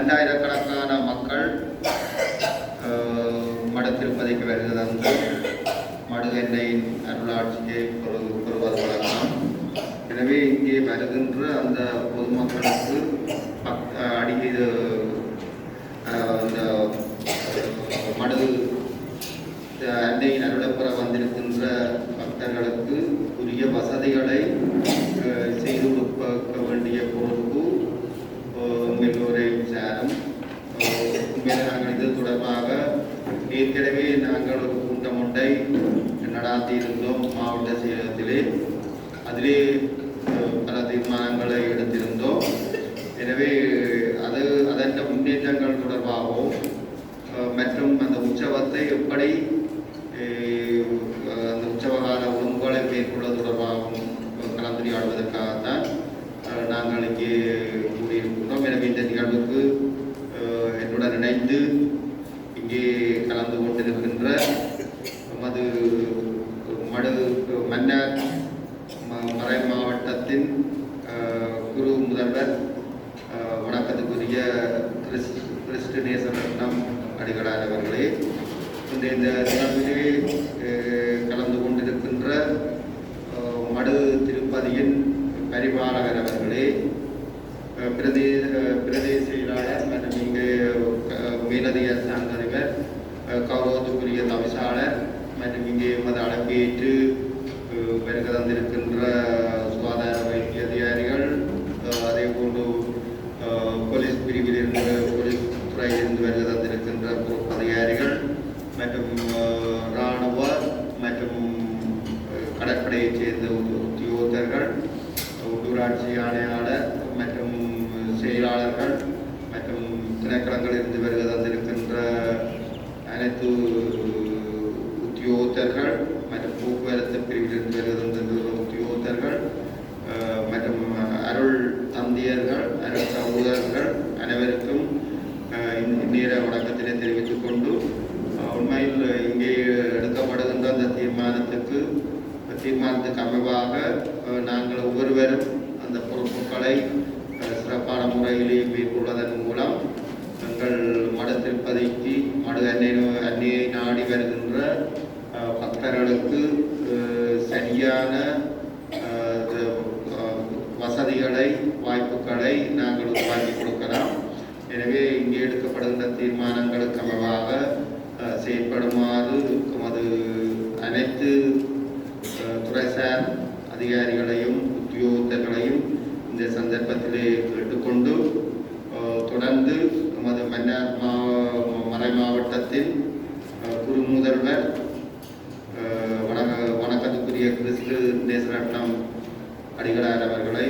பல்லாயிரக்கணக்கான மக்கள் மட திருப்பதிக்கு வருகிறது மடு எண்ணெயின் அருளாட்சியை பெறுவது வழக்கம். எனவே இங்கே வருகின்ற அந்த பொதுமக்களுக்கு அந்த மடு அன்னையின் அருளப்பெற வந்திருக்கின்ற பக்தர்களுக்கு உரிய வசதிகளை செய்து கொடுக்க வேண்டிய பொறுப்பு எல்லோரையும் சேரும். உண்மையில நாங்கள் இது தொடர்பாக ஏற்கனவே நாங்கள் ஒரு கூட்டம் ஒன்றை நடாத்தி இருந்தோம் மாவட்ட செயலகத்திலே. அதிலே பல தீர்மானங்களை எடுத்திருந்தோம். எனவே அதன் முன்னேற்றங்கள் தொடர்பாகவும் மற்றும் அந்த உற்சவத்தை எப்படி அந்த உற்சவகால ஒழுங்குகளை மேற்கொள்வது தொடர்பாகவும் கலந்துரையாடுவதற்காகத்தான் நாங்கள் இங்கே கூடியிருக்கின்றோம். எனவே இந்த நிகழ்வுக்கு என்னுடன் இணைந்து இங்கே கலந்து கொண்டிருக்கின்ற நமது மன்னார் மறை மாவட்டத்தின் குரு முதல்வர் வணக்கத்துக்குரிய கிறிஸ்துநேசரத்னம் அடிகளார் அவர்களே, இந்த நிகழ்விலே கலந்து கொண்டிருக்கின்ற மடு திருப்பதியின் பரிபாலகர் அவர்களே, பிரதேச செயலாளர் மற்றும் இங்கே மேலதிக சார்ந்தவர் கௌரவத்துக்குரிய தவிசாளர் மற்றும் இங்கே எமது அழைப்பேற்று வருகை தந்திருக்கின்ற சுகாதார வைத்திய அதிகாரிகள், அதே போன்று போலீஸ் பிரிவிலிருந்து போலீஸ் துறையிலிருந்து வருகை தந்திருக்கின்ற பொறுப்பு அதிகாரிகள் மற்றும் இராணுவ மற்றும் கடற்படையைச் சேர்ந்த உத்தியோகத்தர்கள், உள்ளூராட்சி ஆணையாளர் மற்றும் செயலாளர்கள் மற்றும் திணைக்களங்களிலிருந்து வருகை தந்திருக்கின்ற அனைத்து உத்தியோகத்தர்கள் மற்றும் போக்குவரத்து பிரிவிலிருந்து வருகை தந்திருக்கின்ற உத்தியோகத்தர்கள் மற்றும் அருள் தந்தையர்கள், அருள் சகோதரர்கள் அனைவருக்கும் நேர வணக்கத்தினை தெரிவித்துக் கொண்டு, உண்மையில் இங்கே எடுக்கப்படுகின்ற அந்த தீர்மானத்துக்கு அமைவாக நாங்கள் ஒவ்வொருவரும் அந்த பொறுப்புகளை சிறப்பான முறையிலே மேற்கொள்வதன் மூலம் எங்கள் மட திருப்பதிக்கு மடு அன்னையை நாடி வருகின்ற பக்தர்களுக்கு சரியான வசதிகளை வாய்ப்புகளை நாங்கள் உருவாக்கி கொடுக்கலாம். எனவே இங்கே எடுக்கப்படுகின்ற தீர்மானங்களுக்கு அமைவாக செயற்படுமாறு அது அனைத்து துறைசார் அதிகாரிகளையும் உத்தியோகத்தர்களையும் இந்த சந்தர்ப்பத்திலே கேட்டுக்கொண்டு, தொடர்ந்து நமது மன்னார் மறை மாவட்டத்தின் குரு முதல்வர் வணக்கத்துக்குரிய கிறிஸ்துநேசரத்னம் அடிகளார் அவர்களை